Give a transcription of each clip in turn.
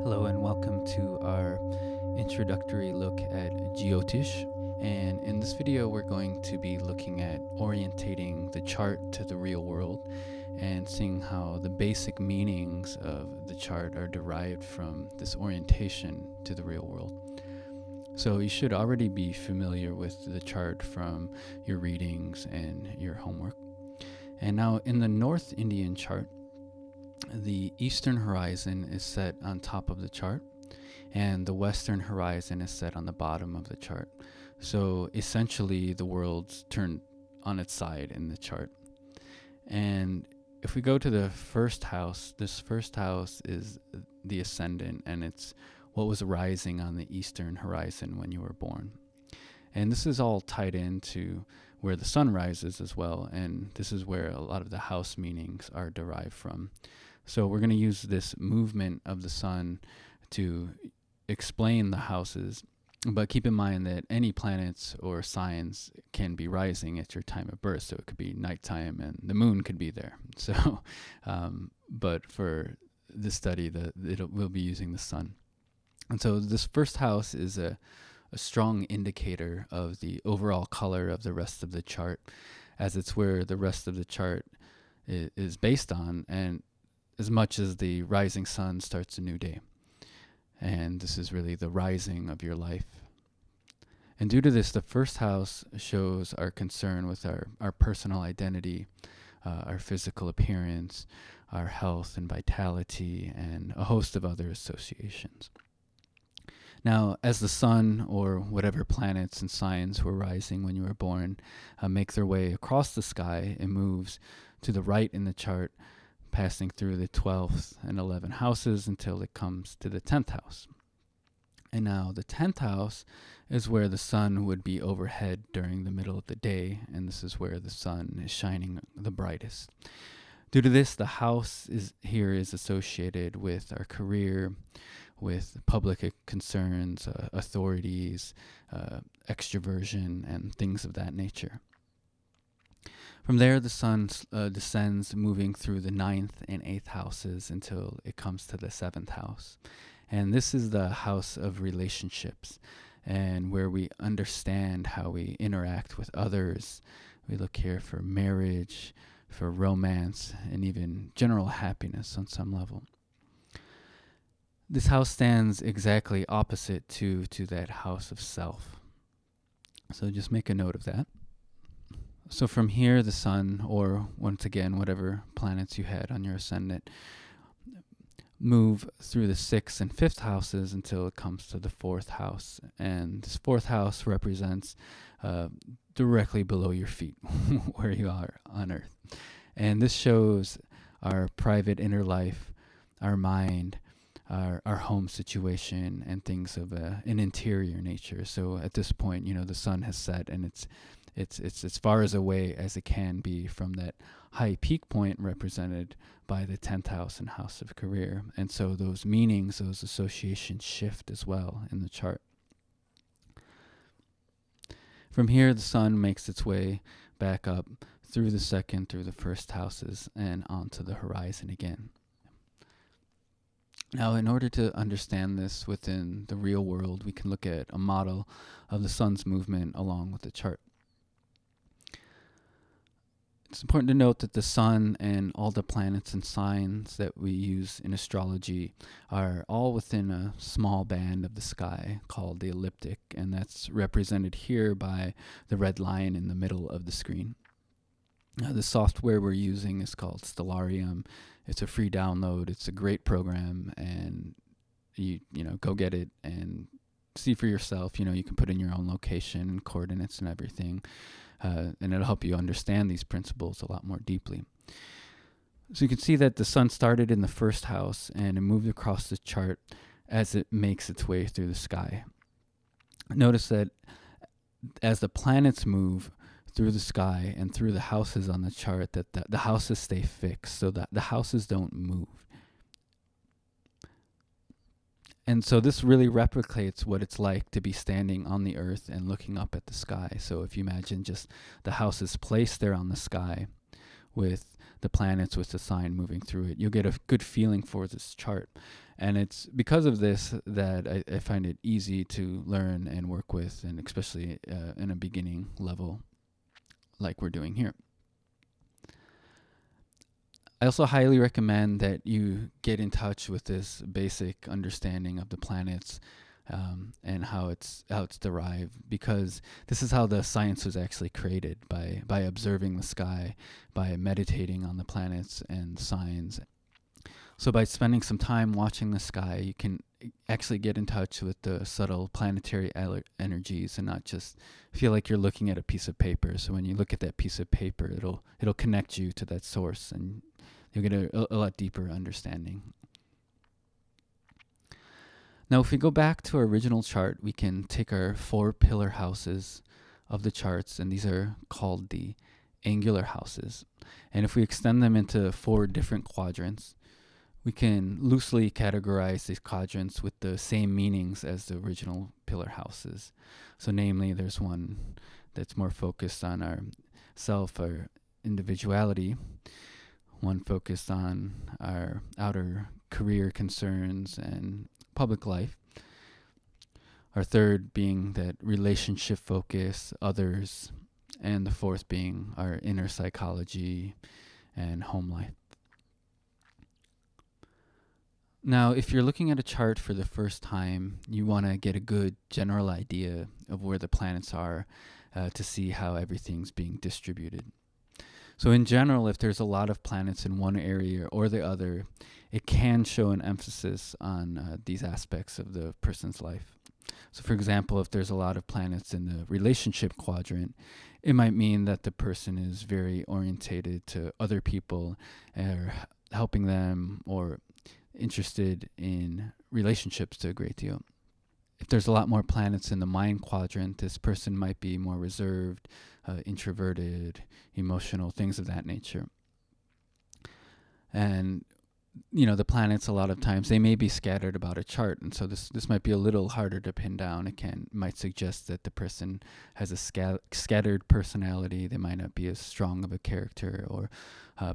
Hello and welcome to our introductory look at Jyotish. And in this video, we're going to be looking at orientating the chart to the real world and seeing how the basic meanings of the chart are derived from this orientation to the real world. So you should already be familiar with the chart from your readings and your homework. And now in the North Indian chart, the eastern horizon is set on top of the chart and the western horizon is set on the bottom of the chart. So essentially the world's turned on its side in the chart. And if we go to the first house, this first house is the ascendant, and it's what was rising on the eastern horizon when you were born. And this is all tied into where the sun rises as well, and this is where a lot of the house meanings are derived from. So we're going to use this movement of the sun to explain the houses, but keep in mind that any planets or signs can be rising at your time of birth. So it could be nighttime and the moon could be there. So, but for this study, we'll be using the sun. And so this first house is a strong indicator of the overall color of the rest of the chart, as it's where the rest of the chart is based on, and as much as the rising sun starts a new day. And this is really the rising of your life. And due to this, the first house shows our concern with our personal identity, our physical appearance, our health and vitality, and a host of other associations. Now, as the sun or whatever planets and signs were rising when you were born make their way across the sky, it moves to the right in the chart, passing through the 12th and 11th houses until it comes to the 10th house. And now the 10th house is where the sun would be overhead during the middle of the day, and this is where the sun is shining the brightest. Due to this, the house is associated with our career, with public concerns, authorities, extroversion, and things of that nature. From there, the sun descends, moving through the 9th and 8th houses until it comes to the 7th house. And this is the house of relationships, and where we understand how we interact with others. We look here for marriage, for romance, and even general happiness on some level. This house stands exactly opposite to that house of self. So just make a note of that. So from here, the sun, or once again, whatever planets you had on your ascendant, move through the 6th and 5th houses until it comes to the 4th house. And this 4th house represents directly below your feet, where you are on Earth. And this shows our private inner life, our mind, our home situation, and things of an interior nature. So at this point, the sun has set, and it's as far as away as it can be from that high peak point represented by the 10th house and house of career. And so those meanings, those associations shift as well in the chart. From here, the sun makes its way back up through the 2nd, through the 1st houses, and onto the horizon again. Now, in order to understand this within the real world, we can look at a model of the sun's movement along with the chart. It's important to note that the sun and all the planets and signs that we use in astrology are all within a small band of the sky called the ecliptic, and that's represented here by the red line in the middle of the screen. The software we're using is called Stellarium. It's a free download. It's a great program, and you go get it and see for yourself. You can put in your own location and coordinates and everything. And it'll help you understand these principles a lot more deeply. So you can see that the sun started in the 1st house and it moved across the chart as it makes its way through the sky. Notice that as the planets move through the sky and through the houses on the chart, that the houses stay fixed, so that the houses don't move. And so this really replicates what it's like to be standing on the earth and looking up at the sky. So if you imagine just the houses placed there on the sky with the planets with the sign moving through it, you'll get a good feeling for this chart. And it's because of this that I find it easy to learn and work with, and especially in a beginning level like we're doing here. I also highly recommend that you get in touch with this basic understanding of the planets, and how it's derived, because this is how the science was actually created, by observing the sky, by meditating on the planets and signs. So by spending some time watching the sky, you can actually get in touch with the subtle planetary energies and not just feel like you're looking at a piece of paper. So when you look at that piece of paper, it'll connect you to that source, and you'll get a lot deeper understanding. Now, if we go back to our original chart, we can take our 4 pillar houses of the charts, and these are called the angular houses. And if we extend them into 4 different quadrants, we can loosely categorize these quadrants with the same meanings as the original pillar houses. So namely, there's one that's more focused on our self, our individuality, one focused on our outer career concerns and public life. Our third being that relationship focus, others, and the fourth being our inner psychology and home life. Now, if you're looking at a chart for the first time, you want to get a good general idea of where the planets are, to see how everything's being distributed. So in general, if there's a lot of planets in one area or the other, it can show an emphasis on these aspects of the person's life. So for example, if there's a lot of planets in the relationship quadrant, it might mean that the person is very orientated to other people, or helping them, or interested in relationships to a great deal. If there's a lot more planets in the mind quadrant, this person might be more reserved, introverted, emotional, things of that nature. And the planets, a lot of times they may be scattered about a chart, and so this might be a little harder to pin down. It might suggest that the person has a scattered personality. They might not be as strong of a character, or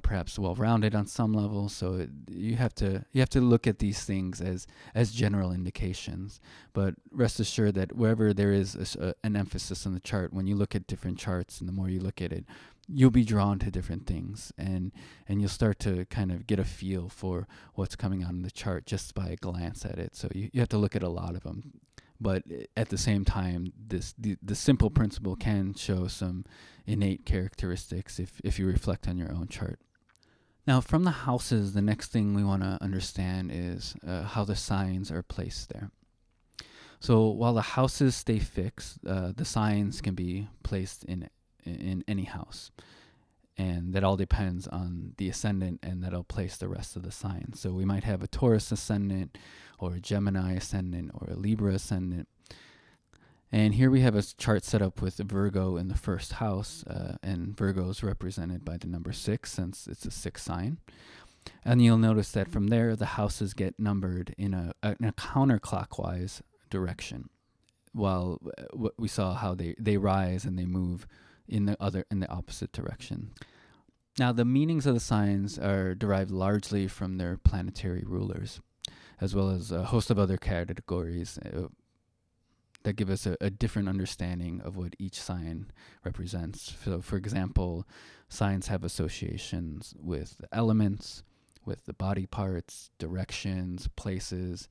perhaps well-rounded on some level. So you have to look at these things as general indications. But rest assured that wherever there is an emphasis on the chart, when you look at different charts, and the more you look at it, you'll be drawn to different things, and you'll start to kind of get a feel for what's coming out in the chart just by a glance at it. So you have to look at a lot of them. But at the same time, the simple principle can show some innate characteristics if you reflect on your own chart. Now, from the houses, the next thing we want to understand is how the signs are placed there. So while the houses stay fixed, the signs can be placed in any house, and that all depends on the ascendant, and that'll place the rest of the signs. So we might have a Taurus ascendant, or a Gemini ascendant, or a Libra ascendant. And here we have a chart set up with Virgo in the first house, and Virgo is represented by the number 6, since it's a 6 sign. And you'll notice that from there, the houses get numbered in a counterclockwise direction, while we saw how they rise and they move in the opposite direction. Now, the meanings of the signs are derived largely from their planetary rulers, as well as a host of other categories that give us a different understanding of what each sign represents. So, for example, signs have associations with elements, with the body parts, directions, places,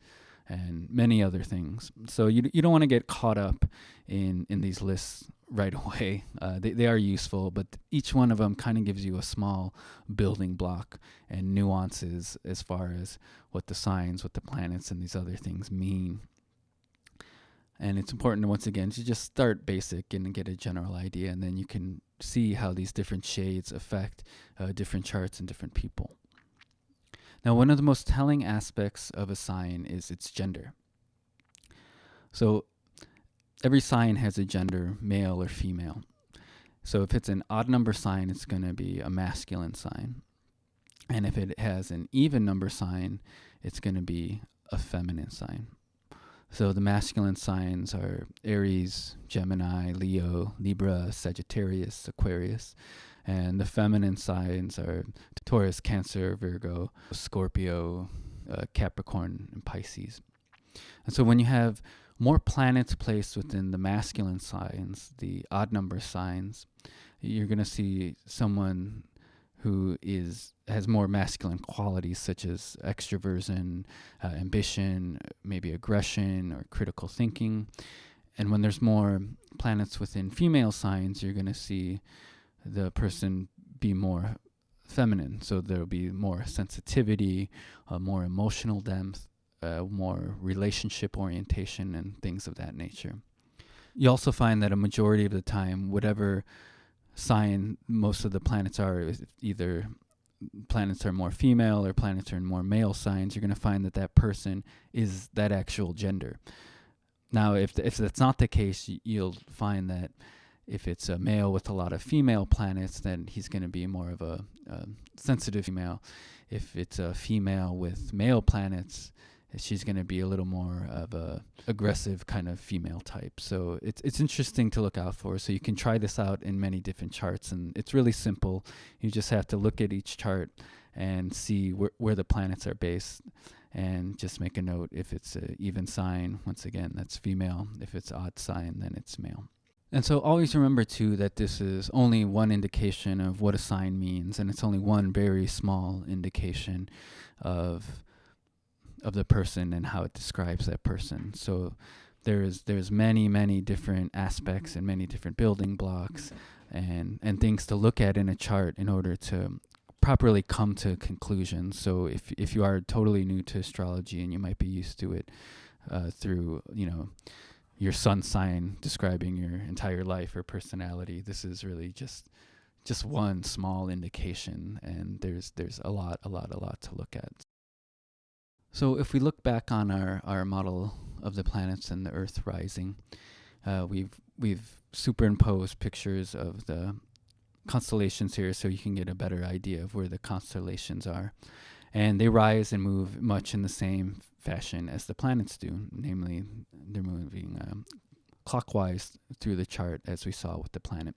and many other things. So you don't want to get caught up in these lists right away. They are useful, but each one of them kind of gives you a small building block and nuances as far as what the signs, what the planets, and these other things mean. And it's important, once again, to just start basic and get a general idea, and then you can see how these different shades affect different charts and different people. Now, one of the most telling aspects of a sign is its gender. So every sign has a gender, male or female. So if it's an odd number sign, it's going to be a masculine sign. And if it has an even number sign, it's going to be a feminine sign. So the masculine signs are Aries, Gemini, Leo, Libra, Sagittarius, Aquarius. And the feminine signs are Taurus, Cancer, Virgo, Scorpio, Capricorn and Pisces. And so when you have more planets placed within the masculine signs, the odd number signs, you're going to see someone who has more masculine qualities such as extroversion, ambition, maybe aggression or critical thinking. And when there's more planets within female signs, you're going to see the person be more feminine. So there'll be more sensitivity, more emotional depth, more relationship orientation, and things of that nature. You also find that a majority of the time, whatever sign most of the planets are, either planets are more female or planets are in more male signs, you're going to find that that person is that actual gender. Now, if that's not the case, you'll find that if it's a male with a lot of female planets, then he's going to be more of a sensitive female. If it's a female with male planets, she's going to be a little more of a aggressive kind of female type. So it's interesting to look out for. So you can try this out in many different charts, and it's really simple. You just have to look at each chart and see where the planets are based, and just make a note. If it's an even sign, once again, that's female. If it's odd sign, then it's male. And so always remember, too, that this is only one indication of what a sign means, and it's only one very small indication of the person and how it describes that person. So there's many different aspects and many different building blocks and things to look at in a chart in order to properly come to conclusions. So if you are totally new to astrology and you might be used to it through your sun sign describing your entire life or personality, this is really just one small indication, and there's a lot to look at. So if we look back on our model of the planets and the Earth rising, we've superimposed pictures of the constellations here so you can get a better idea of where the constellations are. And they rise and move much in the same fashion as the planets do, namely they're moving clockwise through the chart as we saw with the planet.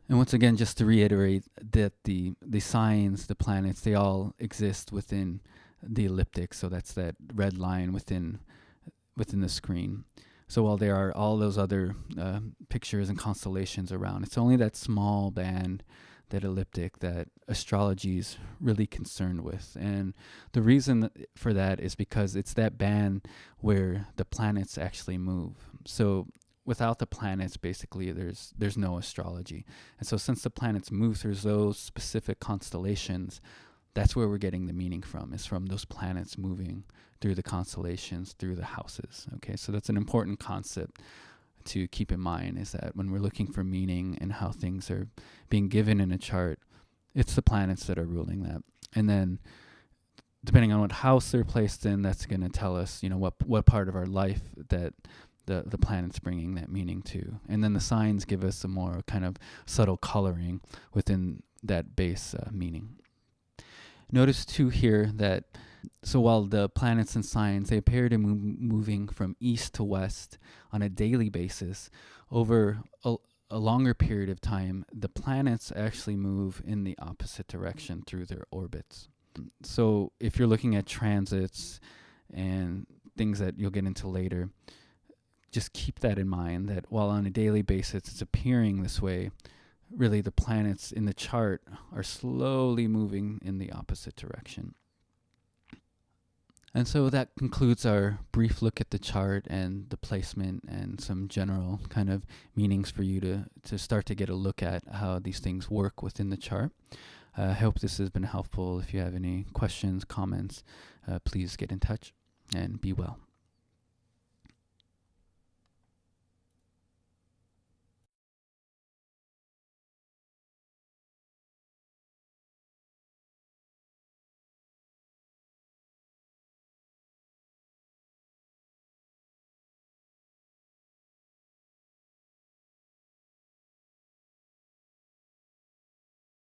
And once again, just to reiterate that the signs, the planets, they all exist within the elliptic, so that's that red line within the screen. So while there are all those other pictures and constellations around, it's only that small band, that elliptic, that astrology is really concerned with. And the reason for that is because it's that band where the planets actually move. So without the planets, basically, there's no astrology. And so since the planets move through those specific constellations, that's where we're getting the meaning from, is from those planets moving through the constellations, through the houses. Okay, so that's an important concept to keep in mind, is that when we're looking for meaning and how things are being given in a chart, it's the planets that are ruling that. And then depending on what house they're placed in, that's going to tell us, what part of our life that the planet's bringing that meaning to. And then the signs give us a more kind of subtle coloring within that base meaning. Notice too here that, so while the planets and signs, they appear to be moving from east to west on a daily basis, over a longer period of time, the planets actually move in the opposite direction through their orbits. So if you're looking at transits and things that you'll get into later, just keep that in mind, that while on a daily basis it's appearing this way, really the planets in the chart are slowly moving in the opposite direction. And so that concludes our brief look at the chart and the placement and some general kind of meanings for you to start to get a look at how these things work within the chart. I hope this has been helpful. If you have any questions, comments, please get in touch and be well.